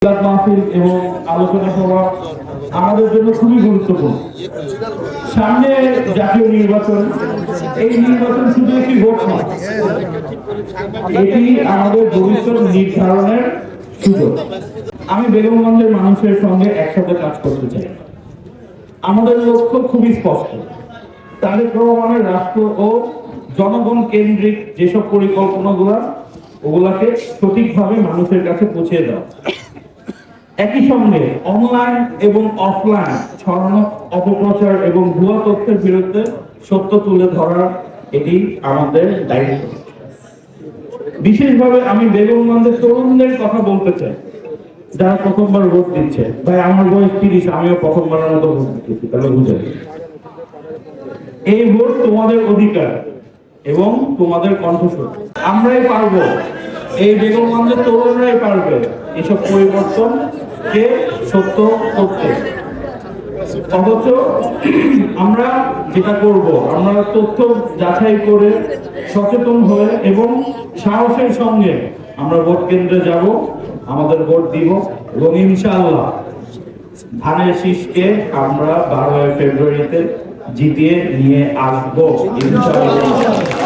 মাহফিল এবং আলোচনা সভা আমাদের জন্য খুবই গুরুত্বপূর্ণ। সামনে জাতীয় নির্বাচন, এই নির্বাচন শুধু একটি ভোট নয়, এটি আমাদের ভবিষ্যৎ নির্ধারণের সুযোগ। আমি বেগমগঞ্জের মানুষের সঙ্গে একসাথে কাজ করতে চাই। আমাদের লক্ষ্য খুবই স্পষ্ট, তারেক রহমানের রাষ্ট্র ও জনগণ কেন্দ্রিক যেসব পরিকল্পনাগুলো ওগুলাকে সঠিকভাবে মানুষের কাছে পৌঁছে দেওয়া। একই সঙ্গে অনলাইন এবং অফলাইন ছড়ানো অপপ্রচার এবং ভুয়া তথ্যের বিরুদ্ধে সত্য তুলে ধরার এটি আমাদের দায়িত্ব। বিশেষভাবে আমি বেগমগঞ্জের তরুণদের কথা বলতে চাই, যারা প্রথমবার ভোট দিচ্ছে। ভাই, আমার বয়স 30, আমিও প্রথমবারের মতো ভোট দিচ্ছি, তাহলে বুঝে এই ভোট তোমাদের অধিকার এবং তোমাদের কণ্ঠস্বর। আমরাই পারবো, এই বেগমগঞ্জের তরুণরাই পারবে এসব পরিবর্তন কে সত্য করতে। অথচ আমরা যেটা করব, আমরা তথ্য যাচাই করে সচেতন হয়ে এবং সাহসের সঙ্গে আমরা ভোট কেন্দ্রে যাব, আমাদের ভোট দিব এবং ইনশাআল্লাহ ধানের শীষকে আমরা 12 ফেব্রুয়ারিতে জিতিয়ে নিয়ে আসবো ইনশাআল্লাহ।